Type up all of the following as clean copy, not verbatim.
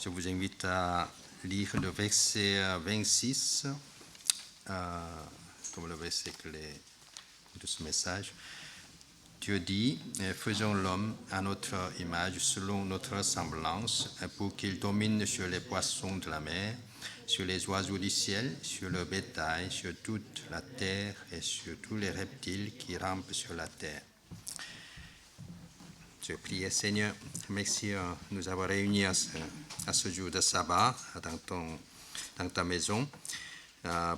Je vous invite à lire le verset 26, comme le verset clé de ce message. Dieu dit, faisons l'homme à notre image, selon notre ressemblance, pour qu'il domine sur les poissons de la mer, sur les oiseaux du ciel, sur le bétail, sur toute la terre et sur tous les reptiles qui rampent sur la terre. Je prie, Seigneur, merci de nous avoir réunis à ce jour de sabbat dans ta maison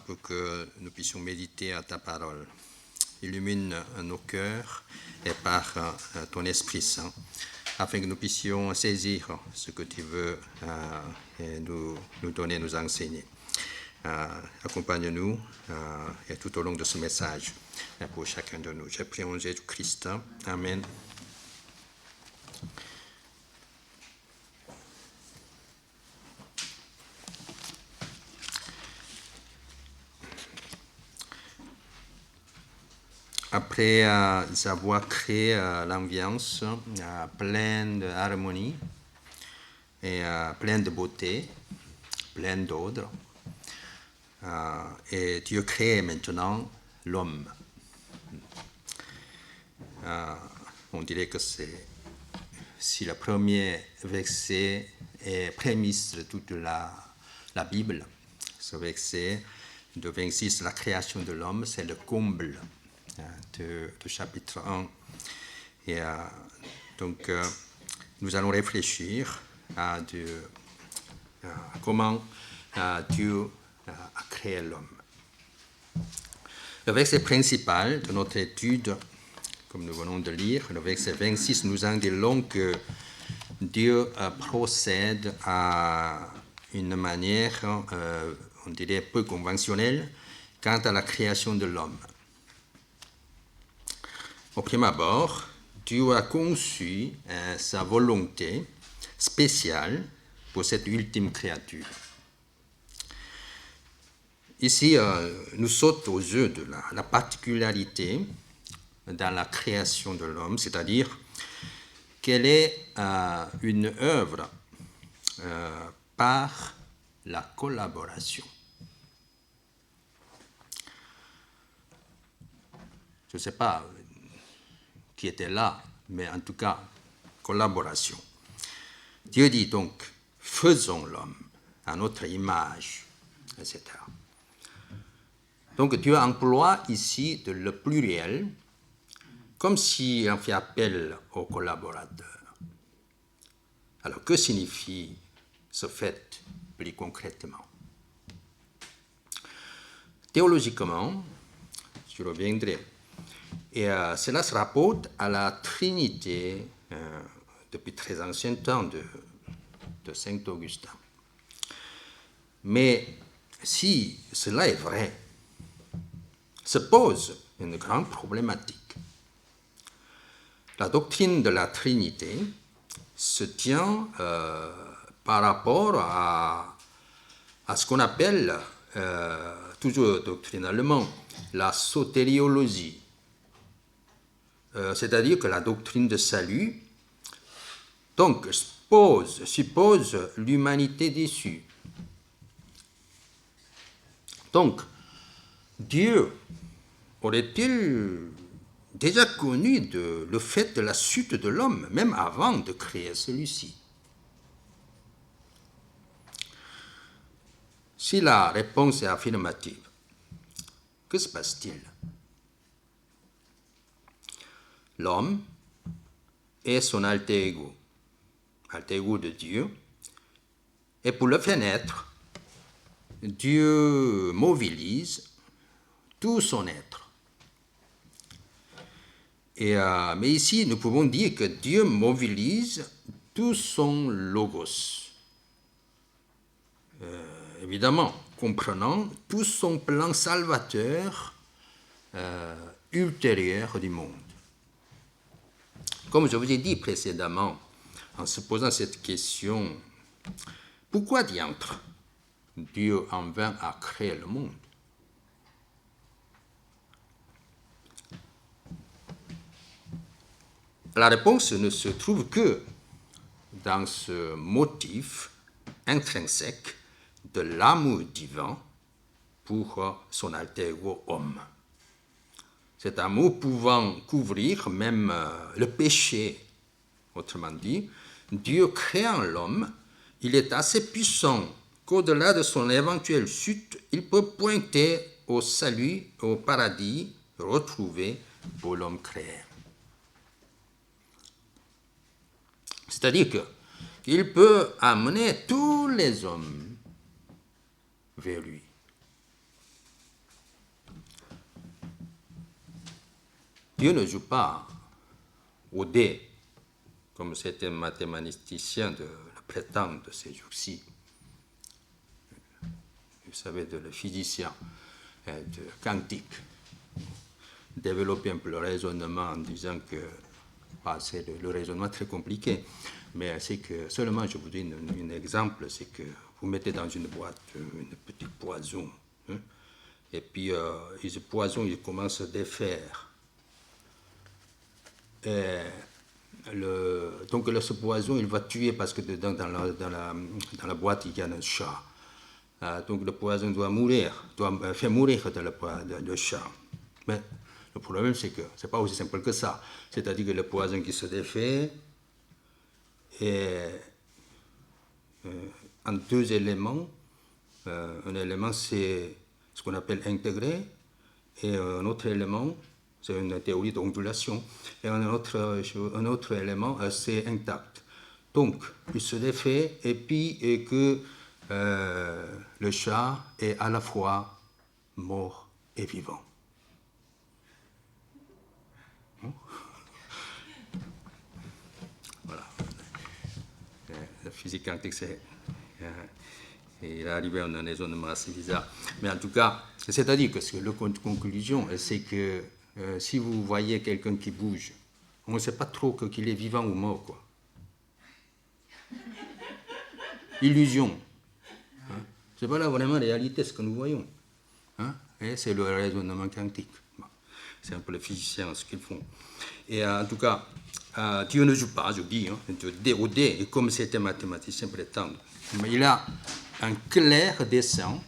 pour que nous puissions méditer à ta parole. Illumine nos cœurs et par ton Esprit Saint, afin que nous puissions saisir ce que tu veux nous donner, nous enseigner. Accompagne-nous et tout au long de ce message pour chacun de nous. Je prie en Jésus-Christ. Amen. Après avoir créé l'ambiance pleine d'harmonie et pleine de beauté, pleine d'ordre, et Dieu crée maintenant l'homme. On dirait que si le premier verset est prémisse de toute la Bible, ce verset de 26, la création de l'homme, c'est le comble de chapitre 1. Et donc, nous allons réfléchir à comment Dieu a créé l'homme. Le verset principal de notre étude, comme nous venons de lire, le verset 26, nous en dit long que Dieu procède à une manière, on dirait, peu conventionnelle quant à la création de l'homme. Au premier abord, Dieu a conçu sa volonté spéciale pour cette ultime créature. Ici, nous saute aux yeux de la particularité dans la création de l'homme, c'est-à-dire qu'elle est une œuvre par la collaboration. Je ne sais pas qui était là, mais en tout cas, collaboration. Dieu dit donc, faisons l'homme à notre image, etc. Donc Dieu emploie ici le pluriel, comme si on fait appel aux collaborateurs. Alors, que signifie ce fait plus concrètement? Théologiquement, je reviendrai. Et cela se rapporte à la Trinité depuis très ancien temps de Saint Augustin. Mais si cela est vrai, se pose une grande problématique. La doctrine de la Trinité se tient par rapport à ce qu'on appelle, toujours doctrinalement, la sotériologie. C'est-à-dire que la doctrine de salut donc suppose l'humanité déçue. Donc, Dieu aurait-il déjà connu le fait de la chute de l'homme, même avant de créer celui-ci? Si la réponse est affirmative, que se passe-t-il? L'homme est son alter ego de Dieu, et pour le faire naître, Dieu mobilise tout son être. Mais ici, nous pouvons dire que Dieu mobilise tout son logos. Évidemment, comprenant tout son plan salvateur ultérieur du monde. Comme je vous ai dit précédemment, en se posant cette question, pourquoi diantre Dieu en vint à créer le monde? La réponse ne se trouve que dans ce motif intrinsèque de l'amour divin pour son alter ego homme. Cet amour pouvant couvrir même le péché. Autrement dit, Dieu créant l'homme, il est assez puissant qu'au-delà de son éventuelle chute, il peut pointer au salut, au paradis retrouvé pour l'homme créé. C'est-à-dire qu'il peut amener tous les hommes vers lui. Dieu ne joue pas au dé, comme certains mathématiciens le prétendent de ces jours-ci. Vous savez, le physicien de quantique, développer un peu le raisonnement en disant que c'est le raisonnement très compliqué, mais c'est que seulement, je vous donne un exemple, c'est que vous mettez dans une boîte une petite poison, hein, et puis ce poison, il commence à défaire. Et donc ce poison, il va tuer parce que dedans, dans la boîte, il y a un chat. Donc le poison doit faire mourir le chat. Mais le problème, c'est que ce n'est pas aussi simple que ça. C'est-à-dire que le poison qui se défait est en deux éléments. Un élément, c'est ce qu'on appelle intégré, et un autre élément, c'est une théorie d'ondulation, et un autre élément, c'est intact. Donc, il se défait, et puis que le chat est à la fois mort et vivant. Voilà. La physique quantique, il est arrivé à un raisonnement assez bizarre. Mais en tout cas, c'est-à-dire que la conclusion, c'est que si vous voyez quelqu'un qui bouge, on ne sait pas trop qu'il est vivant ou mort, quoi. Illusion. Hein? Ce n'est pas là vraiment la réalité, ce que nous voyons. Hein? Et c'est le raisonnement quantique. Bon. C'est un peu les physiciens ce qu'ils font. Et en tout cas, Dieu ne joue pas, je dis, hein, au dé, et comme certains mathématiciens prétendent. Mais il a un clair dessein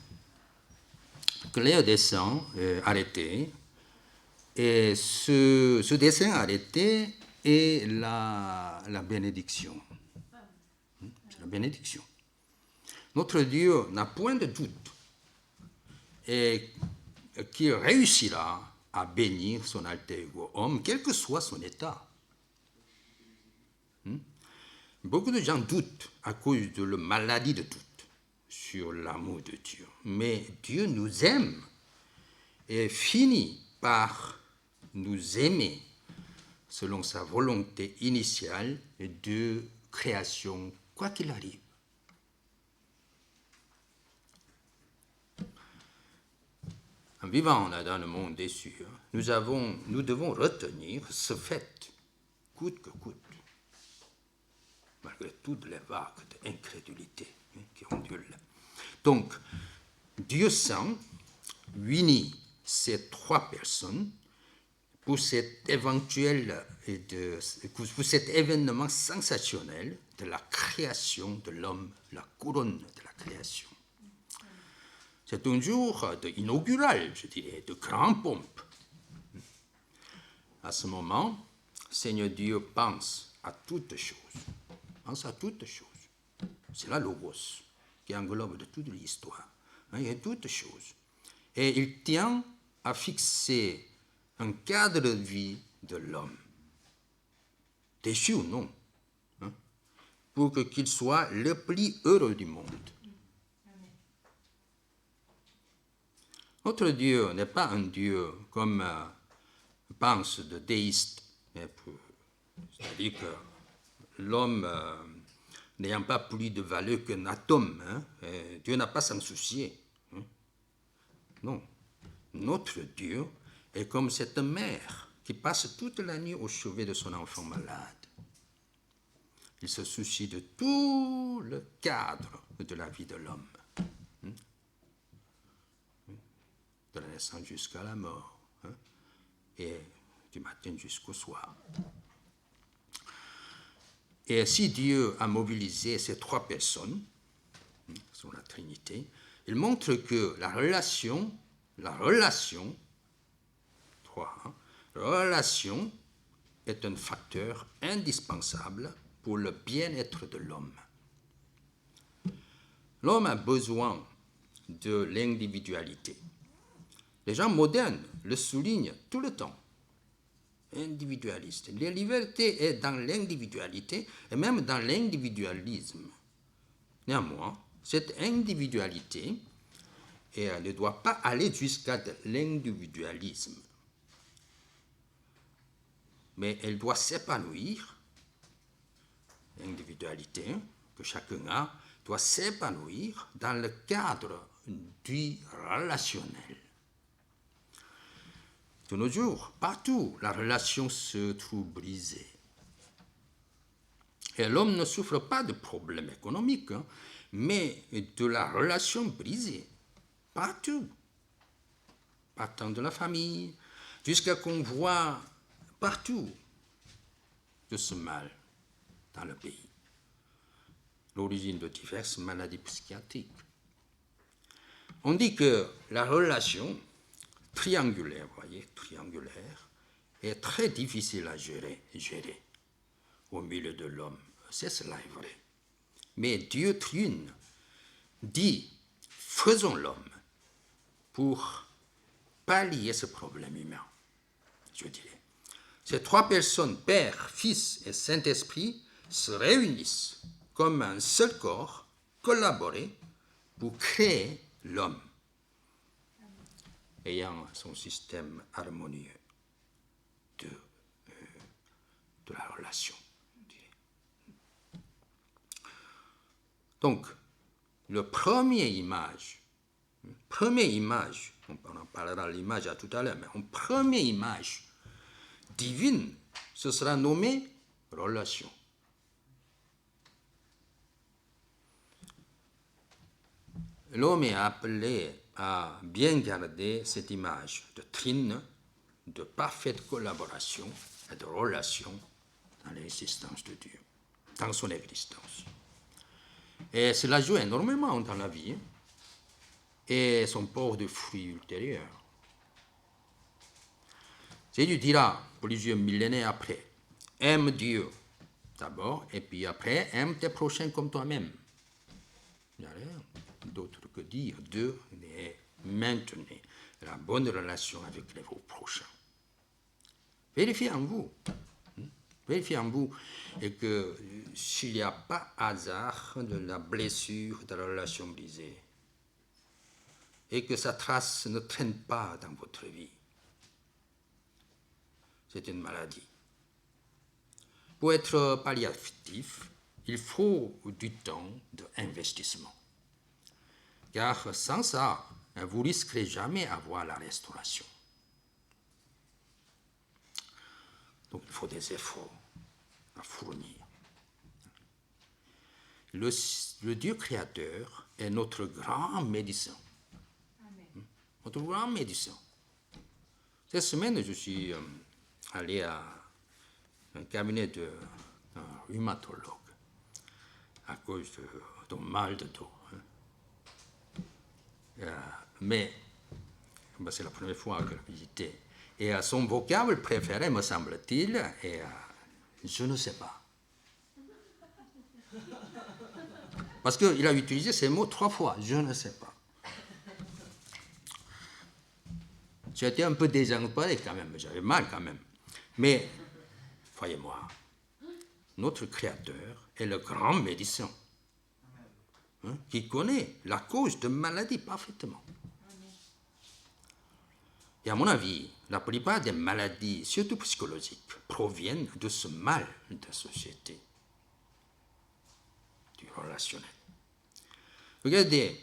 arrêté. Et ce dessein arrêté est la bénédiction. C'est la bénédiction. Notre Dieu n'a point de doute et qu'il réussira à bénir son alter ego homme, quel que soit son état. Beaucoup de gens doutent à cause de la maladie de doute sur l'amour de Dieu. Mais Dieu nous aime et finit par nous aimer selon sa volonté initiale de création, quoi qu'il arrive. En vivant dans le monde déçu, nous devons retenir ce fait, coûte que coûte, malgré toutes les vagues d'incrédulité qui ondulent. Donc, Dieu Saint unit ces trois personnes pour cet événement sensationnel de la création de l'homme, la couronne de la création. C'est un jour inaugural, je dirais, de grande pompe. À ce moment, Seigneur Dieu pense à toutes choses. Pense à toutes choses. C'est la logos qui englobe de toute l'histoire. Il y a toutes choses. Et il tient à fixer un cadre de vie de l'homme, déchu ou non, pour qu'il soit le plus heureux du monde. Notre Dieu n'est pas un Dieu comme pensent de déistes, c'est-à-dire que l'homme n'ayant pas plus de valeur qu'un atome, Dieu n'a pas à s'en soucier. Non, notre Dieu est comme cette mère qui passe toute la nuit au chevet de son enfant malade. Il se soucie de tout le cadre de la vie de l'homme. De la naissance jusqu'à la mort, et du matin jusqu'au soir. Et si Dieu a mobilisé ces trois personnes, sur la Trinité, il montre que la relation, est un facteur indispensable pour le bien-être de l'homme. L'homme a besoin de l'individualité. Les gens modernes le soulignent tout le temps. Individualiste. La liberté est dans l'individualité et même dans l'individualisme. Néanmoins, cette individualité ne doit pas aller jusqu'à l'individualisme. Mais elle doit s'épanouir, l'individualité que chacun a, doit s'épanouir dans le cadre du relationnel. De nos jours, partout, la relation se trouve brisée. Et l'homme ne souffre pas de problèmes économiques, mais de la relation brisée. Partout. Partant de la famille, jusqu'à qu'on voit partout de ce mal dans le pays. L'origine de diverses maladies psychiatriques. On dit que la relation triangulaire, est très difficile à gérer au milieu de l'homme. C'est cela est vrai. Mais Dieu trine dit, faisons l'homme pour pallier ce problème humain, je dirais. Ces trois personnes, Père, Fils et Saint-Esprit, se réunissent comme un seul corps, collaboré pour créer l'homme, ayant son système harmonieux de la relation. Donc, la première image, on en parlera de l'image à tout à l'heure, mais une première image divine, ce sera nommé relation. L'homme est appelé à bien garder cette image de trine, de parfaite collaboration et de relation dans l'existence de Dieu, dans son existence. Et cela joue énormément dans la vie et son port de fruits ultérieurs. Jésus dira plusieurs millénaires après, aime Dieu d'abord, et puis après, aime tes prochains comme toi-même. Il n'y a rien d'autre que dire et maintenez la bonne relation avec vos prochains. Vérifiez en vous. Vérifiez en vous et que s'il n'y a pas hasard de la blessure de la relation brisée et que sa trace ne traîne pas dans votre vie. C'est une maladie. Pour être palliatif, il faut du temps d'investissement. Car sans ça, vous risquerez jamais d'avoir la restauration. Donc il faut des efforts à fournir. Le Dieu créateur est notre grand médecin. Amen. Notre grand médecin. Cette semaine, je suis allé à un cabinet d'un rhumatologue à cause d'un mal de dos. Mais c'est la première fois que je visitais. Et son vocable préféré, me semble-t-il, est je ne sais pas. Parce qu'il a utilisé ces mots 3 fois, je ne sais pas. J'étais un peu désemparé quand même, j'avais mal quand même. Mais, croyez-moi, notre Créateur est le grand médecin qui connaît la cause de maladie parfaitement. Et à mon avis, la plupart des maladies, surtout psychologiques, proviennent de ce mal de la société, du relationnel. Regardez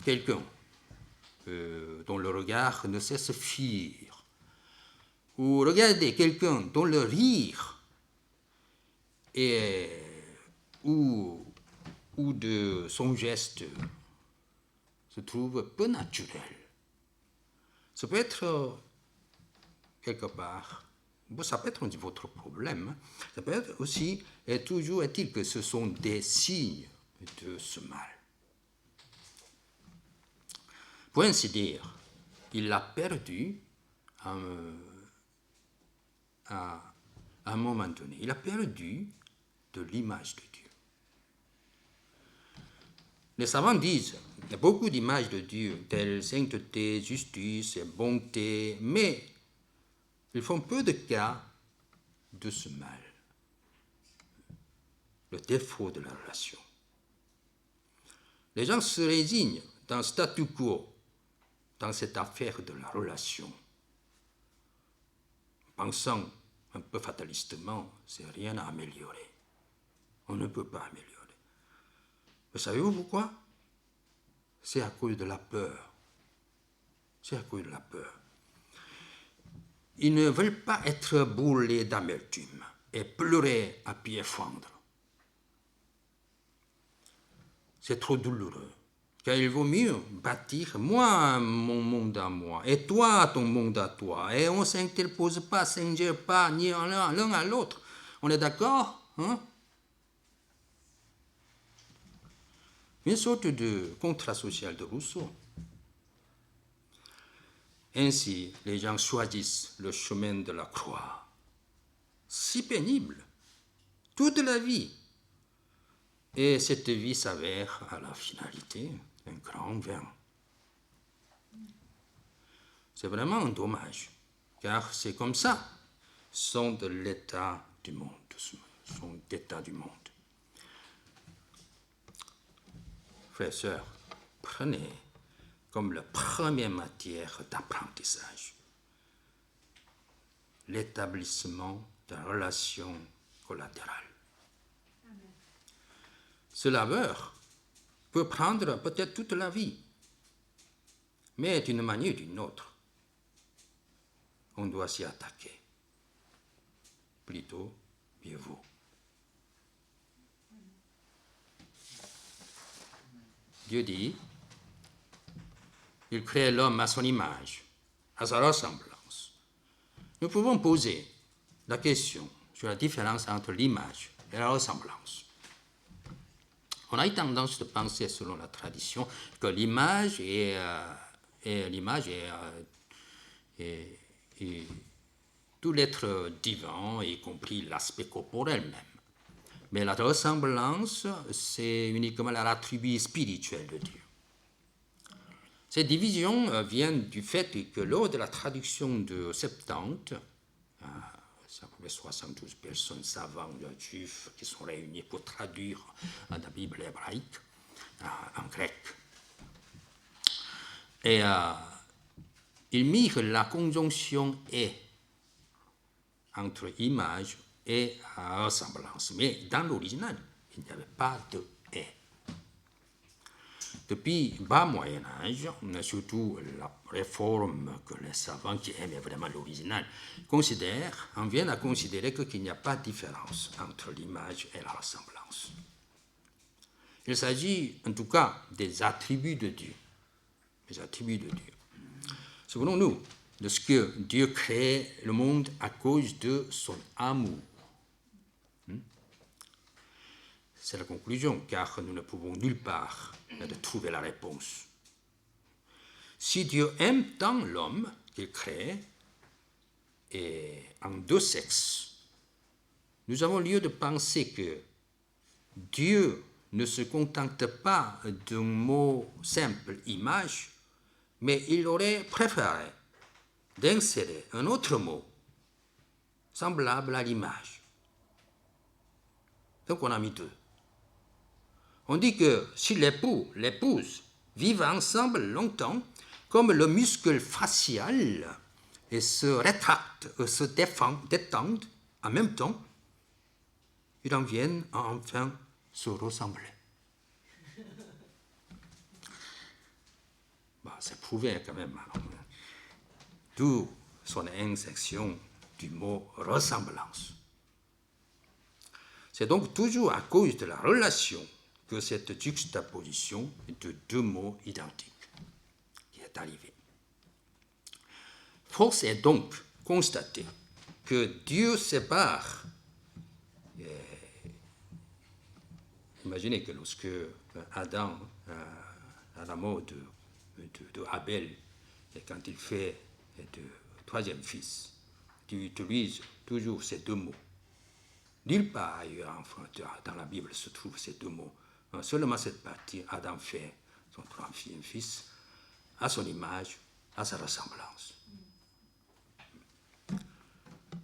quelqu'un dont le regard ne cesse de fuir, ou regardez quelqu'un dont le rire ou de son geste se trouve peu naturel. Ça peut être quelque part Ça peut être votre problème. Ça peut être aussi, et toujours est-il que ce sont des signes de ce mal. Pour ainsi dire, il a perdu à un moment donné, il a perdu de l'image de Dieu. Les savants disent, il y a beaucoup d'images de Dieu, telles sainteté, justice, bonté, mais ils font peu de cas de ce mal, le défaut de la relation. Les gens se résignent dans le statu quo, dans cette affaire de la relation, pensant un peu fatalistement, c'est rien à améliorer. On ne peut pas améliorer. Mais savez-vous pourquoi? C'est à cause de la peur. C'est à cause de la peur. Ils ne veulent pas être bourrelés d'amertume et pleurer à pieds fendre. C'est trop douloureux. Car il vaut mieux bâtir moi mon monde à moi et toi ton monde à toi. Et on ne s'interpose pas, s'ingère pas ni l'un à l'autre. On est d'accord, hein? Une sorte de contrat social de Rousseau. Ainsi, les gens choisissent le chemin de la croix. Si pénible, toute la vie. Et cette vie s'avère à la finalité un grand vain. C'est vraiment un dommage, car c'est comme ça, sont de l'état du monde, sont d'état du monde. Frères et sœurs, prenez comme la première matière d'apprentissage l'établissement de relations collatérales. Ce labeur peut prendre peut-être toute la vie, mais d'une manière ou d'une autre, on doit s'y attaquer. Plutôt, mieux vaut. Dieu dit, il crée l'homme à son image, à sa ressemblance. Nous pouvons poser la question sur la différence entre l'image et la ressemblance. On a eu tendance de penser, selon la tradition, que l'image est tout l'être divin, y compris l'aspect corporel même. Mais la ressemblance, c'est uniquement l'attribut spirituel de Dieu. Cette division vient du fait que lors de la traduction de Septante, ça pouvait 72 personnes savantes juifs qui sont réunies pour traduire la Bible hébraïque en grec. Et ils mirent la conjonction « et » entre image et ressemblance. Mais dans l'original, il n'y avait pas de « et ». Depuis le bas Moyen-Âge, surtout la réforme que les savants qui aimaient vraiment l'original considèrent, en viennent à considérer qu'il n'y a pas de différence entre l'image et la ressemblance. Il s'agit en tout cas des attributs de Dieu. Les attributs de Dieu. Souvenons-nous de ce que Dieu crée le monde à cause de son amour. C'est la conclusion, car nous ne pouvons nulle part de trouver la réponse. Si Dieu aime tant l'homme qu'il crée, et en deux sexes, nous avons lieu de penser que Dieu ne se contente pas d'un mot simple, image, mais il aurait préféré d'insérer un autre mot semblable à l'image. Donc on a mis deux. On dit que si l'époux, l'épouse vivent ensemble longtemps, comme le muscle facial et se rétracte, se détendent en même temps, ils en viennent à enfin se ressembler. C'est prouvé quand même. D'où son insertion du mot ressemblance. C'est donc toujours à cause de la relation que cette juxtaposition de deux mots identiques qui est arrivée. Force est donc constatée que Dieu sépare. Imaginez que lorsque Adam, à la mort de Abel, et quand il fait le troisième fils, Dieu utilise toujours ces deux mots. Nulle part ailleurs dans la Bible se trouvent ces deux mots. Seulement cette partie, Adam fait son troisième fils à son image, à sa ressemblance.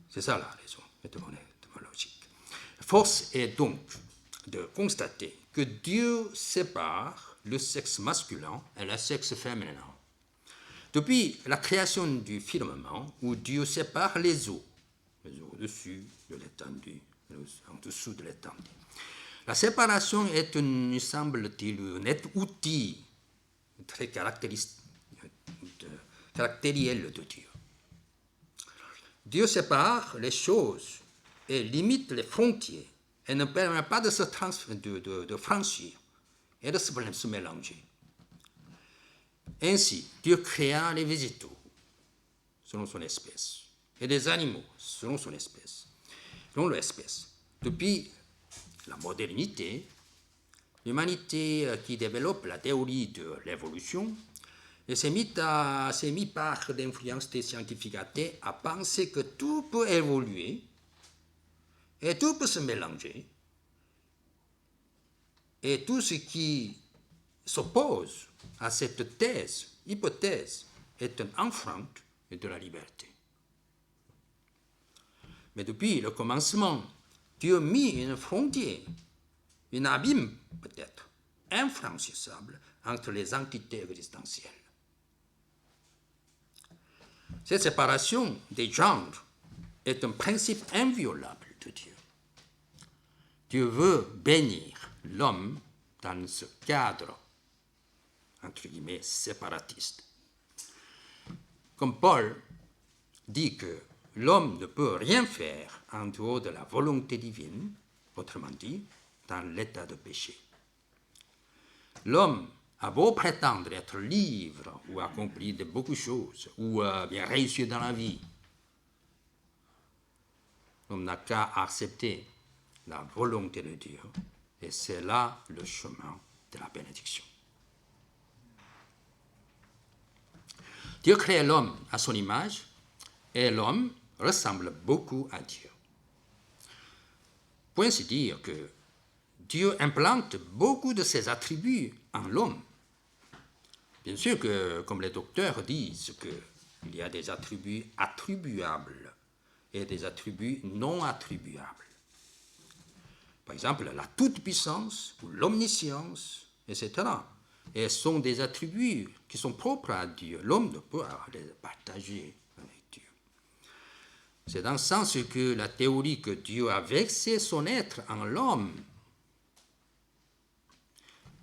C'est ça la raison étymologique. Force est donc de constater que Dieu sépare le sexe masculin et le sexe féminin. Depuis la création du firmament, où Dieu sépare les eaux au-dessus de l'étendue, en dessous de l'étendue. La séparation est, nous semble-t-il, un outil très caractériel de Dieu. Dieu sépare les choses et limite les frontières et ne permet pas de franchir et de se mélanger. Ainsi, Dieu créa les végétaux selon son espèce et les animaux selon son espèce. Selon l'espèce. Depuis la modernité, l'humanité qui développe la théorie de l'évolution s'est mis par l'influence des scientifiques athées à penser que tout peut évoluer et tout peut se mélanger. Et tout ce qui s'oppose à cette hypothèse, est une enfreinte de la liberté. Mais depuis le commencement, Dieu a mis une frontière, un abîme peut-être, infranchissable entre les entités existentielles. Cette séparation des genres est un principe inviolable de Dieu. Dieu veut bénir l'homme dans ce cadre, entre guillemets, séparatiste. Comme Paul dit que l'homme ne peut rien faire en dehors de la volonté divine, autrement dit, dans l'état de péché. L'homme a beau prétendre être libre ou accomplir de beaucoup de choses, ou bien réussir dans la vie, l'homme n'a qu'à accepter la volonté de Dieu, et c'est là le chemin de la bénédiction. Dieu crée l'homme à son image, et l'homme ressemble beaucoup à Dieu. Pour ainsi dire que Dieu implante beaucoup de ses attributs en l'homme. Bien sûr que, comme les docteurs disent, qu'il y a des attributs attribuables et des attributs non attribuables. Par exemple, la toute-puissance ou l'omniscience, etc. Et ce sont des attributs qui sont propres à Dieu. L'homme ne peut les partager avec Dieu. C'est dans ce sens que la théorie que Dieu a versé son être en l'homme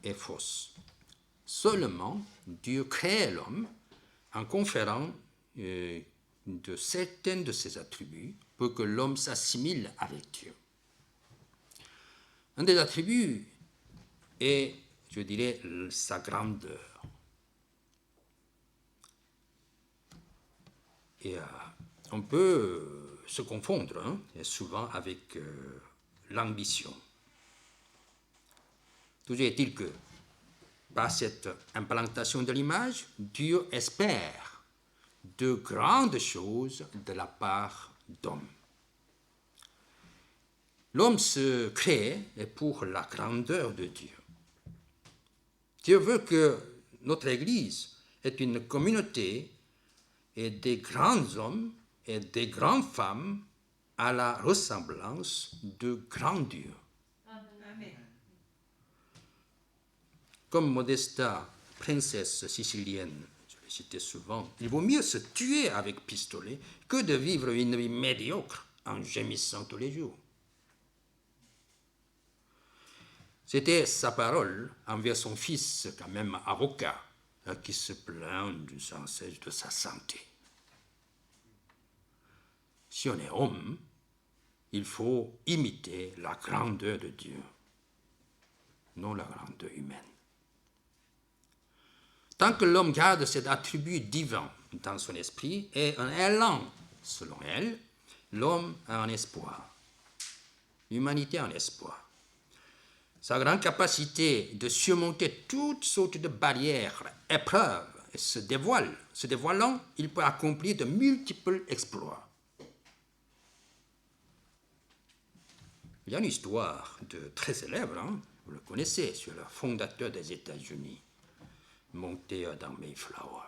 est fausse. Seulement, Dieu crée l'homme en conférant de certains de ses attributs pour que l'homme s'assimile avec Dieu. Un des attributs est, je dirais, sa grandeur. Et on peut se confondre souvent avec l'ambition. Toujours est-il que par cette implantation de l'image, Dieu espère de grandes choses de la part d'hommes. L'homme se crée pour la grandeur de Dieu. Dieu veut que notre Église est une communauté et des grands hommes et des grandes femmes à la ressemblance de grands dieux. Amen. Comme Modesta, princesse sicilienne, je l'ai cité souvent, il vaut mieux se tuer avec pistolet que de vivre une vie médiocre en gémissant tous les jours. C'était sa parole envers son fils, quand même avocat, qui se plaint sans cesse de sa santé. Si on est homme, il faut imiter la grandeur de Dieu, non la grandeur humaine. Tant que l'homme garde cet attribut divin dans son esprit et un élan, selon elle, l'homme a un espoir. L'humanité a un espoir. Sa grande capacité de surmonter toutes sortes de barrières, épreuves, se dévoile. Se dévoilant, il peut accomplir de multiples exploits. Il y a une histoire très célèbre, hein, vous le connaissez, sur le fondateur des États-Unis, monté dans Mayflower.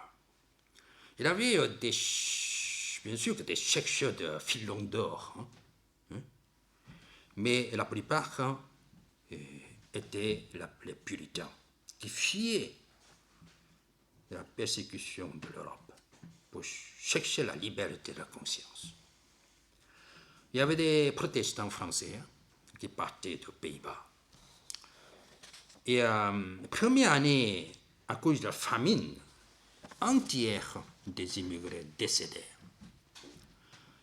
Il avait bien sûr des chercheurs de filons d'or, hein, mais la plupart étaient les puritains, qui fiaient de la persécution de l'Europe pour chercher la liberté de la conscience. Il y avait des protestants français, hein, qui partaient des Pays-Bas. Et la première année, à cause de la famine, un tiers des immigrés décédèrent.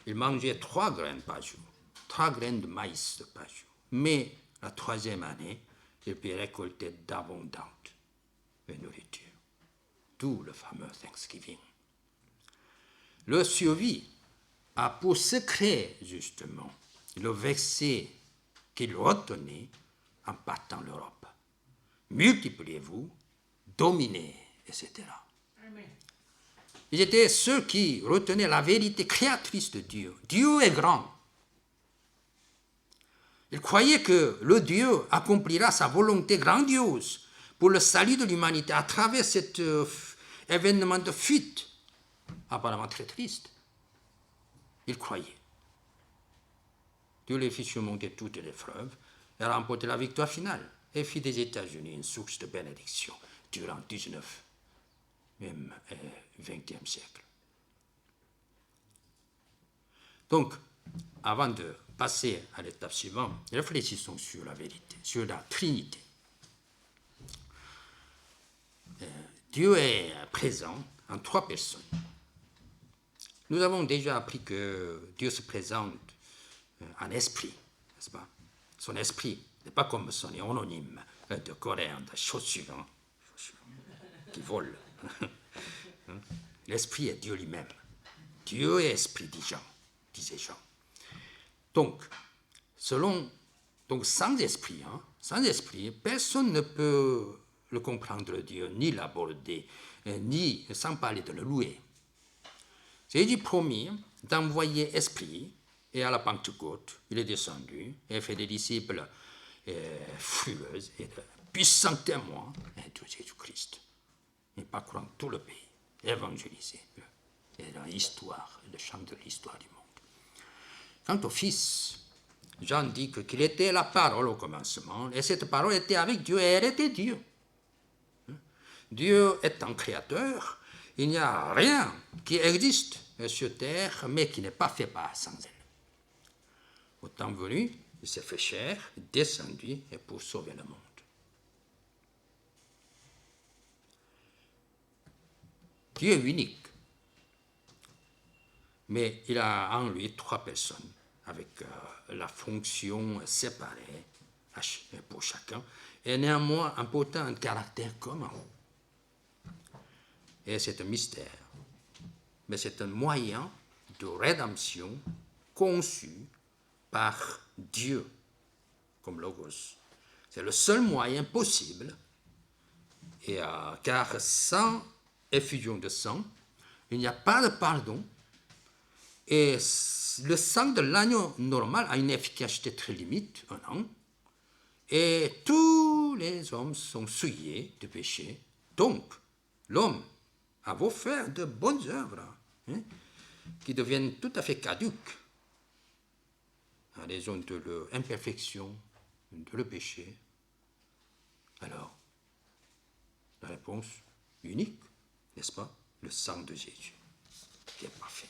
Ils mangeaient 3 graines par jour, 3 graines de maïs par jour. Mais la troisième année, ils pouvaient récolter d'abondantes nourritures. D'où le fameux Thanksgiving. Leur survie a pour secret, justement, le verset qu'ils retenaient en partant l'Europe. Multipliez-vous, dominez, etc. Amen. Ils étaient ceux qui retenaient la vérité créatrice de Dieu. Dieu est grand. Ils croyaient que le Dieu accomplira sa volonté grandiose pour le salut de l'humanité à travers cet événement de fuite, apparemment très triste. Ils croyaient. Dieu les fit surmonter toutes les épreuves et remporter la victoire finale et fit des États-Unis une source de bénédiction durant le 19 même 20e siècle. Donc, avant de passer à l'étape suivante, réfléchissons sur la vérité, sur la Trinité. Dieu est présent en 3 personnes. Nous avons déjà appris que Dieu se présente en esprit, n'est-ce pas? Son esprit n'est pas comme son homonyme de coréen, de chaussures, qui vole. L'esprit est Dieu lui-même. Dieu est esprit, disait Jean. Donc, sans esprit, personne ne peut le comprendre Dieu, ni l'aborder, ni sans parler de le louer. Jésus promit d'envoyer esprit, et à la Pentecôte, il est descendu et fait des disciples frueux et de puissants témoins de Jésus-Christ. Et parcourant tout le pays, évangéliser, et dans l'histoire, le champ de l'histoire du monde. Quant au Fils, Jean dit qu'il était la parole au commencement, et cette parole était avec Dieu, et elle était Dieu. Dieu étant créateur, il n'y a rien qui existe sur terre, mais qui n'est pas fait par sans elle. Au temps venu, il s'est fait chair, descendu et pour sauver le monde. Dieu est unique, mais il a en lui 3 personnes, avec la fonction séparée pour chacun, et néanmoins en portant un caractère commun. Et c'est un mystère, mais c'est un moyen de rédemption conçu par Dieu comme Logos. C'est le seul moyen possible, car sans effusion de sang, il n'y a pas de pardon, et le sang de l'agneau normal a une efficacité très limite, 1 an, et tous les hommes sont souillés de péché. Donc, l'homme a beau faire de bonnes œuvres, qui deviennent tout à fait caduques, à raison de leur imperfection, de le péché. Alors, la réponse unique, n'est-ce pas? Le sang de Jésus, qui est parfait.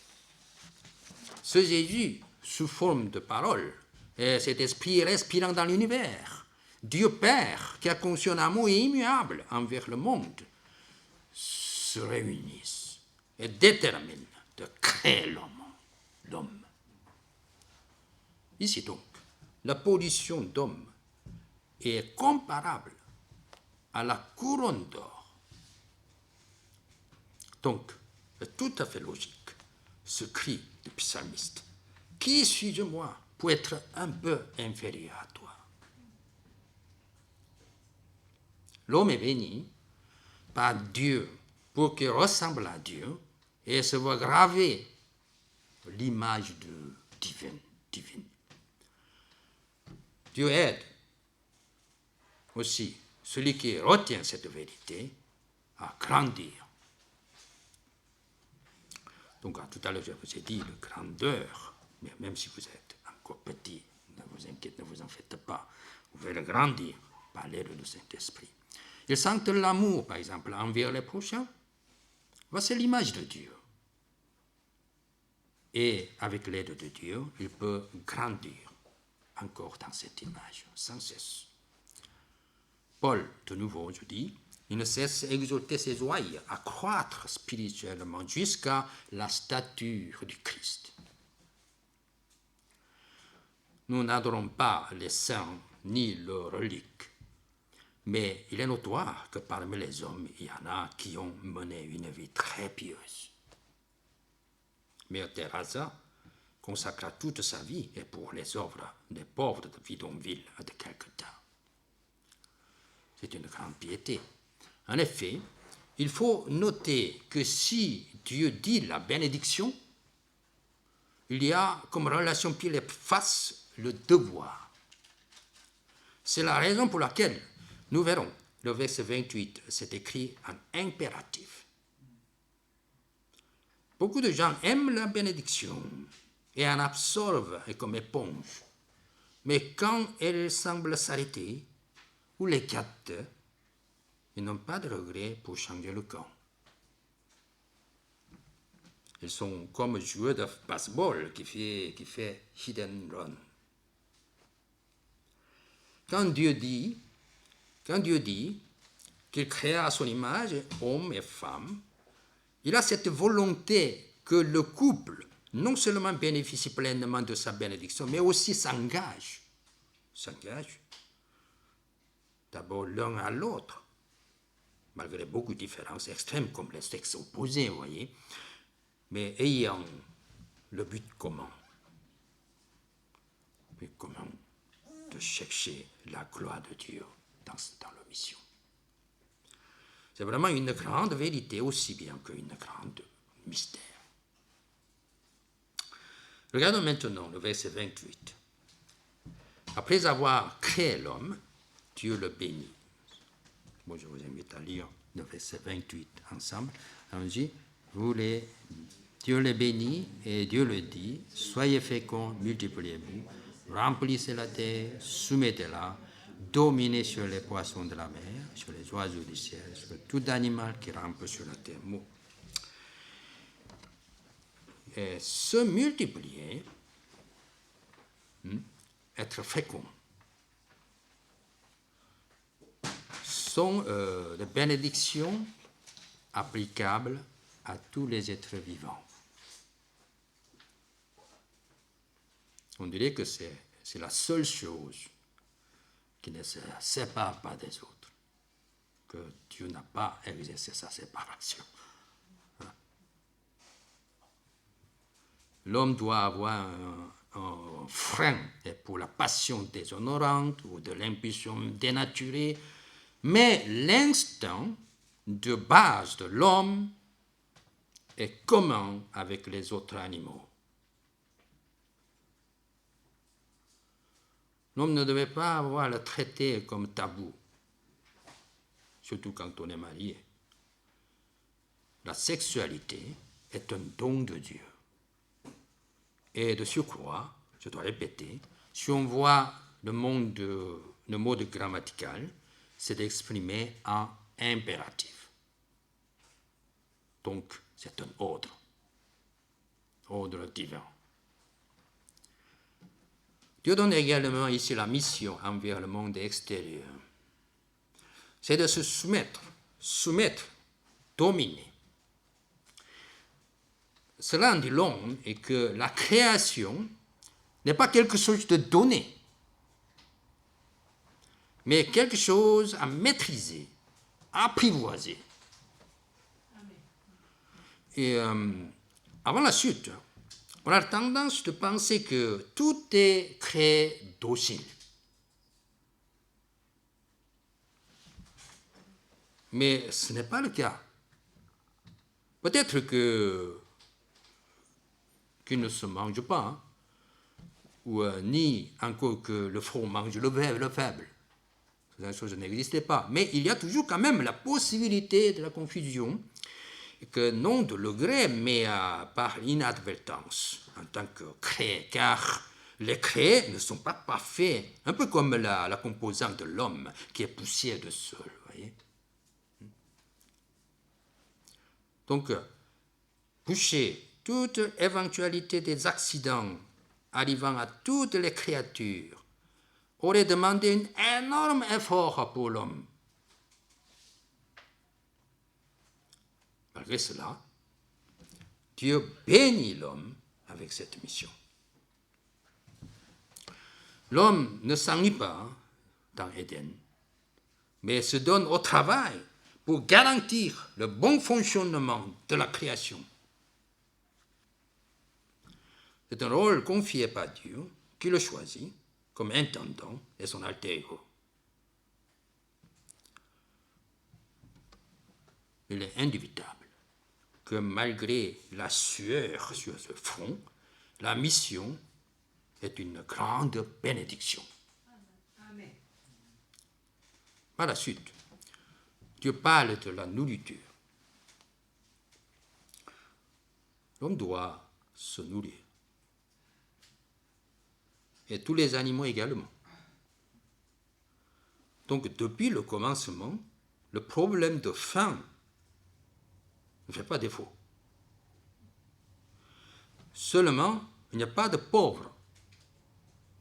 Ce Jésus, sous forme de parole, est cet esprit respirant dans l'univers, Dieu Père, qui a conçu un amour immuable envers le monde, se réunissent et déterminent de créer l'homme. Ici donc, la position d'homme est comparable à la couronne d'or. Donc, c'est tout à fait logique ce cri du psalmiste. Qui suis-je moi pour être un peu inférieur à toi? L'homme est béni par Dieu pour qu'il ressemble à Dieu et se voit gravé l'image divine. Dieu aide aussi celui qui retient cette vérité à grandir. Donc tout à l'heure, je vous ai dit la grandeur, mais même si vous êtes encore petit, ne vous inquiétez, ne vous en faites pas, vous verrez grandir par l'aide du Saint-Esprit. Ils sentent l'amour, par exemple, envers les prochains. Voici l'image de Dieu. Et avec l'aide de Dieu, il peut grandir encore dans cette image, sans cesse. Paul, de nouveau, je dis, il ne cesse d'exalter ses ouailles, à croître spirituellement jusqu'à la stature du Christ. Nous n'adorons pas les saints ni leurs reliques, mais il est notoire que parmi les hommes, il y en a qui ont mené une vie très pieuse. Mère Teresa consacra toute sa vie et pour les œuvres des pauvres de bidonville de quelque temps. C'est une grande piété. En effet, il faut noter que si Dieu dit la bénédiction, il y a comme relation pile et face le devoir. C'est la raison pour laquelle nous verrons le verset 28, c'est écrit en impératif. Beaucoup de gens aiment la bénédiction et en absorbent comme éponge. Mais quand elle semble s'arrêter ou l'écarte, ils n'ont pas de regret pour changer le camp. Ils sont comme joueurs de baseball qui fait hidden run. Quand Dieu dit qu'il créa à son image homme et femme, il a cette volonté que le couple non seulement bénéficie pleinement de sa bénédiction, mais aussi s'engage d'abord l'un à l'autre, malgré beaucoup de différences extrêmes comme les sexes opposés, vous voyez, mais ayant le but commun de chercher la gloire de Dieu dans leur mission. C'est vraiment une grande vérité aussi bien qu'une grande mystère. Regardons maintenant le verset 28. Après avoir créé l'homme, Dieu le bénit. Bon, je vous invite à lire le verset 28 ensemble. On dit, Dieu le bénit et Dieu le dit, soyez féconds, multipliez-vous, remplissez la terre, soumettez-la, dominez sur les poissons de la mer, sur les oiseaux du ciel, sur tout animal qui rampe sur la terre. Et se multiplier, être fécond, sont des bénédictions applicables à tous les êtres vivants. On dirait que c'est la seule chose qui ne se sépare pas des autres, que Dieu n'a pas exercé sa séparation. L'homme doit avoir un frein pour la passion déshonorante ou de l'impulsion dénaturée, mais l'instinct de base de l'homme est commun avec les autres animaux. L'homme ne devait pas avoir le traité comme tabou, surtout quand on est marié. La sexualité est un don de Dieu. Et de surcroît, je dois répéter, si on voit le mode grammatical, c'est exprimé en impératif. Donc, c'est un ordre divin. Dieu donne également ici la mission envers le monde extérieur. C'est de se soumettre, dominer. Cela en dit long et que la création n'est pas quelque chose de donné, mais quelque chose à maîtriser, à apprivoiser. Et avant la chute, On a tendance de penser que tout est créé docile. Mais ce n'est pas le cas. Peut-être qu'il ne se mange pas, hein, ou ni encore que le fort mange le faible. Cette chose n'existait pas. Mais il y a toujours quand même la possibilité de la confusion, que non de le gré, mais par inadvertance, en tant que créé, car les créés ne sont pas parfaits, un peu comme la composante de l'homme qui est poussière de sol, voyez. Donc, pousser toute éventualité des accidents arrivant à toutes les créatures aurait demandé un énorme effort pour l'homme. Malgré cela, Dieu bénit l'homme avec cette mission. L'homme ne s'ennuie pas dans Éden, mais se donne au travail pour garantir le bon fonctionnement de la création. C'est un rôle confié par Dieu qui le choisit comme intendant et son alter ego. Il est indubitable que malgré la sueur sur ce front, la mission est une grande bénédiction. Amen. Par la suite, Dieu parle de la nourriture. L'homme doit se nourrir. Et tous les animaux également. Donc, depuis le commencement, le problème de faim ne fait pas défaut. Seulement, il n'y a pas de pauvres,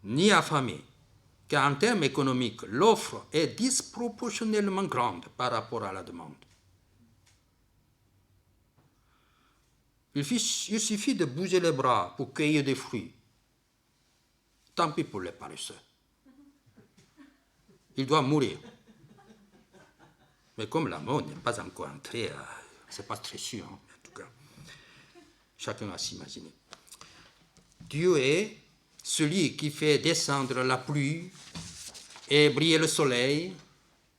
ni affamés, car en termes économiques, l'offre est disproportionnellement grande par rapport à la demande. Il suffit de bouger les bras pour cueillir des fruits. Tant pis pour les paresseux. Il doit mourir. Mais comme la mort n'est pas encore entrée, c'est pas très sûr, hein, en tout cas. Chacun a s'imaginer. Dieu est celui qui fait descendre la pluie et briller le soleil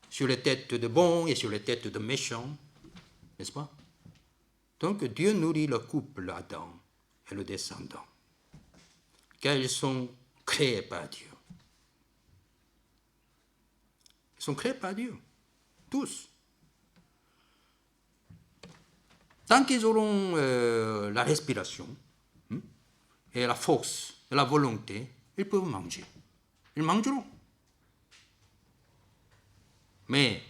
sur les têtes de bons et sur les têtes de méchants, n'est-ce pas? Donc Dieu nourrit le couple Adam et le descendant, car ils sont créés par Dieu. Ils sont créés par Dieu, tous. Tant qu'ils auront la respiration et la force et la volonté, ils peuvent manger. Ils mangeront. Mais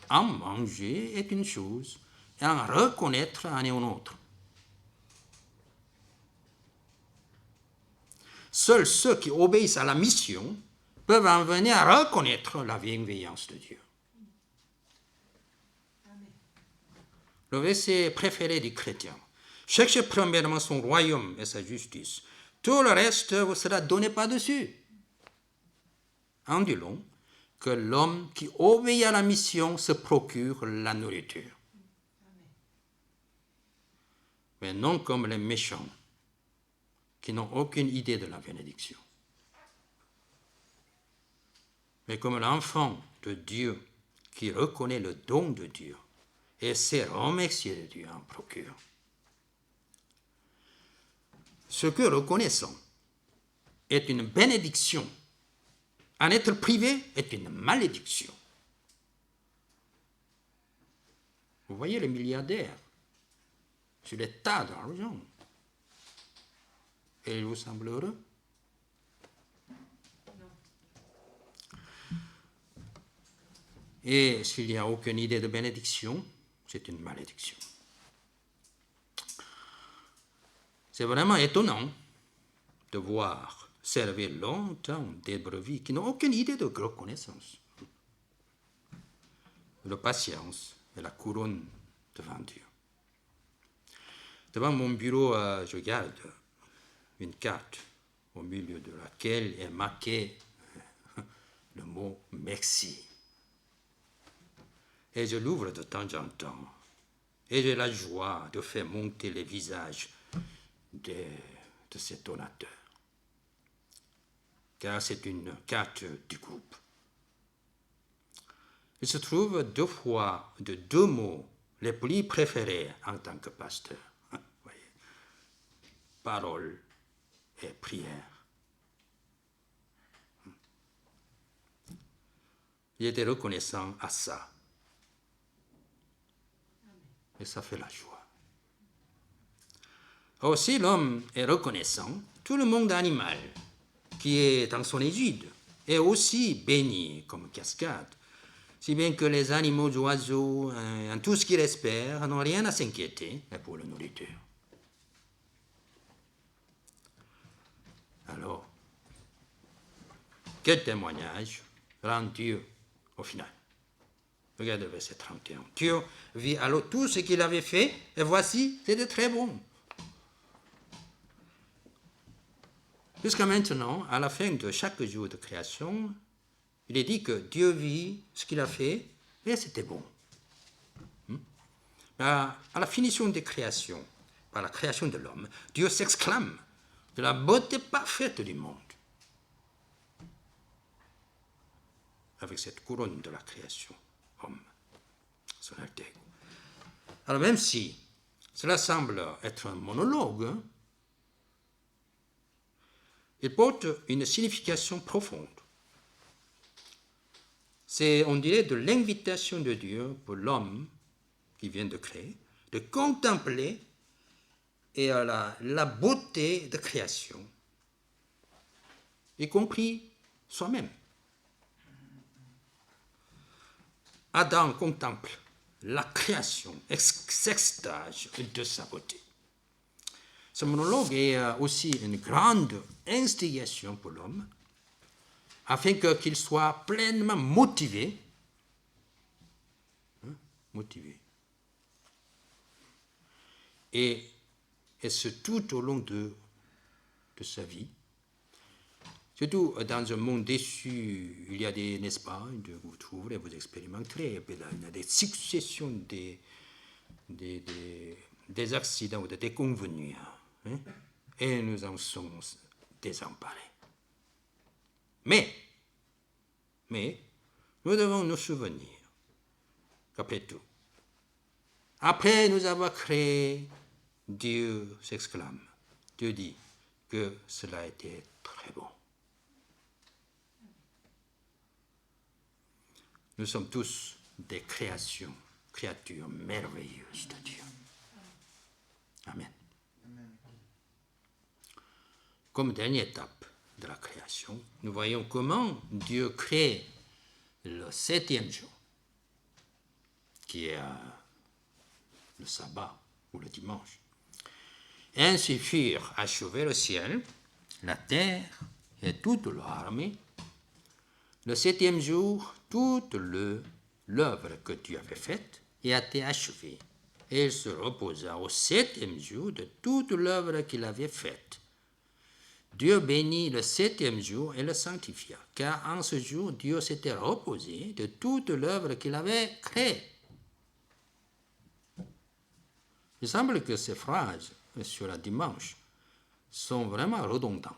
en manger est une chose, et en reconnaître en est une autre. Seuls ceux qui obéissent à la mission peuvent en venir à reconnaître la bienveillance de Dieu. Le verset préféré des chrétiens. Cherchez premièrement son royaume et sa justice. Tout le reste vous sera donné par-dessus. En dit long que l'homme qui obéit à la mission se procure la nourriture. Mais non comme les méchants qui n'ont aucune idée de la bénédiction. Mais comme l'enfant de Dieu qui reconnaît le don de Dieu et sait remercier de Dieu en procure. Ce que reconnaissons est une bénédiction. En être privé est une malédiction. Vous voyez les milliardaires sur les tas d'argent. Et il vous semble heureux? Et s'il n'y a aucune idée de bénédiction, c'est une malédiction. C'est vraiment étonnant de voir servir longtemps des brebis qui n'ont aucune idée de reconnaissance, de patience et la couronne devant Dieu. Devant mon bureau, je garde une carte au milieu de laquelle est marqué le mot « merci ». Et je l'ouvre de temps en temps. Et j'ai la joie de faire monter les visages de cet donateur. Car c'est une carte du groupe. Il se trouve deux mots les plus préférés en tant que pasteur. Voyez. Parole et prière. Il était reconnaissant à ça. Et ça fait la joie. Aussi, l'homme est reconnaissant. Tout le monde animal qui est dans son égide est aussi béni comme cascade. Si bien que les animaux, oiseaux, tout ce qu'ils espèrent, n'ont rien à s'inquiéter pour la nourriture. Alors, quel témoignage rend Dieu au final? Regardez le verset 31. Dieu vit alors tout ce qu'il avait fait, et voici, c'était très bon. Jusqu'à maintenant, à la fin de chaque jour de création, il est dit que Dieu vit ce qu'il a fait, et c'était bon. À la finition des créations, par la création de l'homme, Dieu s'exclame de la beauté parfaite du monde. Avec cette couronne de la création, homme, son alter ego. Alors même si cela semble être un monologue, il porte une signification profonde. C'est, on dirait, de l'invitation de Dieu pour l'homme qui vient de créer, de contempler et la beauté de création, y compris soi-même. Adam contemple la création, s'extase de sa beauté. Ce monologue est aussi une grande instigation pour l'homme, afin qu'il soit pleinement motivé, et ce tout au long de sa vie. Surtout dans un monde déçu, il y a des, n'est-ce pas, vous trouverez, vous expérimenterez, il y a des successions des accidents ou des déconvenus, et nous en sommes désemparés. Mais, nous devons nous souvenir qu'après tout, après nous avoir créé, Dieu s'exclame, Dieu dit que cela était très bon. Nous sommes tous des créatures merveilleuses de Dieu. Amen. Comme dernière étape de la création, nous voyons comment Dieu crée le 7e jour, qui est le sabbat ou le dimanche. Ainsi furent achevés le ciel, la terre et toute leur armée. Le 7e jour, toute l'œuvre que Dieu avait faite et a été achevée. Et il se reposa au 7e jour de toute l'œuvre qu'il avait faite. Dieu bénit le 7e jour et le sanctifia, car en ce jour, Dieu s'était reposé de toute l'œuvre qu'il avait créée. Il semble que ces phrases sur le dimanche sont vraiment redondantes.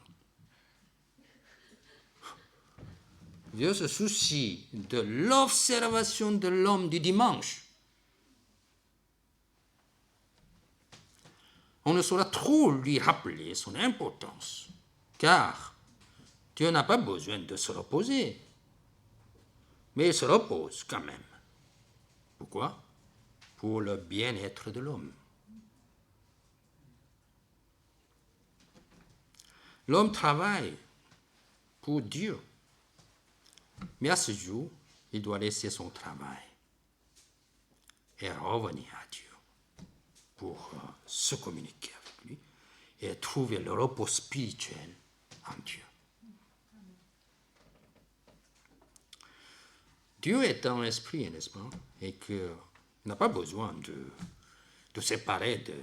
Dieu se soucie de l'observation de l'homme du dimanche. On ne saura trop lui rappeler son importance, car Dieu n'a pas besoin de se reposer, mais il se repose quand même. Pourquoi? Pour le bien-être de l'homme. L'homme travaille pour Dieu, mais à ce jour, il doit laisser son travail et revenir à Dieu pour se communiquer avec lui et trouver le repos spirituel en Dieu. Dieu est un esprit, n'est-ce pas? Et qu'il n'a pas besoin de séparer de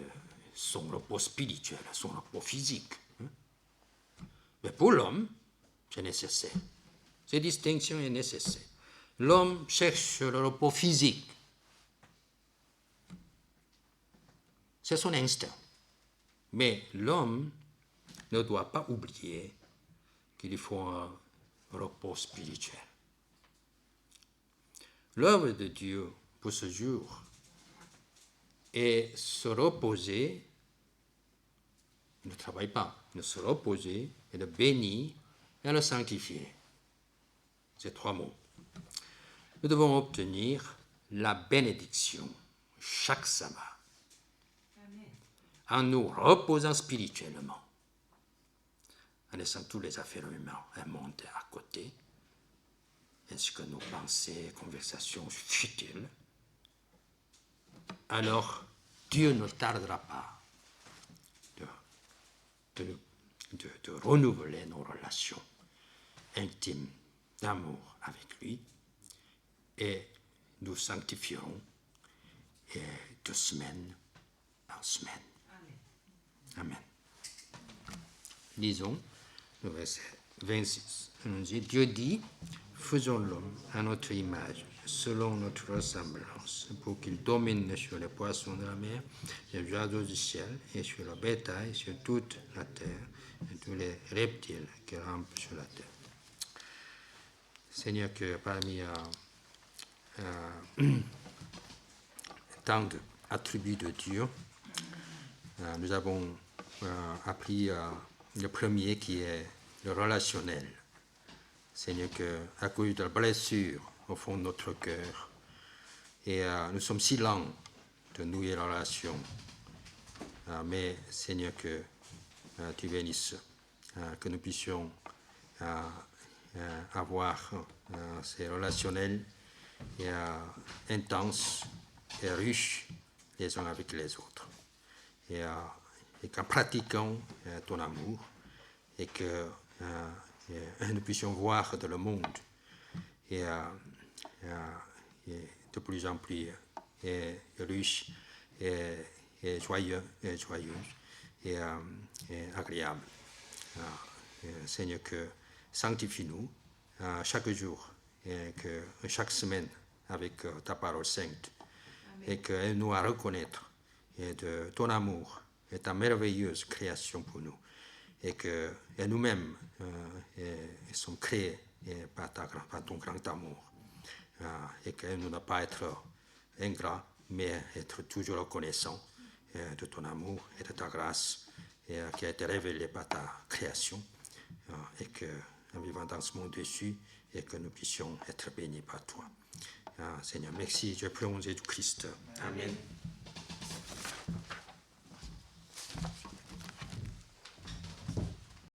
son repos spirituel, son repos physique. Mais pour l'homme, c'est nécessaire. Cette distinction est nécessaire. L'homme cherche le repos physique. C'est son instinct. Mais l'homme ne doit pas oublier qu'il faut un repos spirituel. L'œuvre de Dieu pour ce jour est se reposer, ne travaille pas, de se reposer et de bénir et de sanctifier. Ces trois mots. Nous devons obtenir la bénédiction chaque sabbat en nous reposant spirituellement, en laissant toutes les affaires humaines un monde à côté, ainsi que nos pensées, conversations futiles. Alors, Dieu ne tardera pas de renouveler nos relations intimes d'amour avec lui et nous sanctifierons de semaine en semaine. Amen. Lisons le verset 26. On dit, Dieu dit, faisons l'homme à notre image, selon notre ressemblance, pour qu'il domine sur les poissons de la mer, sur les oiseaux du ciel, et sur le bétail, sur toute la terre, et tous les reptiles qui rampent sur la terre. Seigneur, que parmi tant d'attributs de Dieu, nous avons appris le premier qui est le relationnel. Seigneur, qu'à cause de la blessure au fond de notre cœur, et nous sommes si lents de nouer la relation, mais Seigneur, que tu bénisses, que nous puissions avoir ces relationnels intenses et riches les uns avec les autres. Et qu'en pratiquant ton amour, et que nous puissions voir dans le monde et de plus en plus riche et joyeux et joyeuse et agréable. Seigneur, que sanctifie-nous chaque jour et que chaque semaine avec ta parole sainte. Amen. Et qu'elle nous a reconnaître de ton amour et ta merveilleuse création pour nous. Et que nous-mêmes sommes créés par ton grand amour. Et que nous ne pas être ingrats, mais être toujours reconnaissants de ton amour et de ta grâce qui a été révélée par ta création. Et que en vivant dans ce monde déçu, et que nous puissions être bénis par toi. Seigneur, merci, je prie au nom de Jésus-Christ. Amen.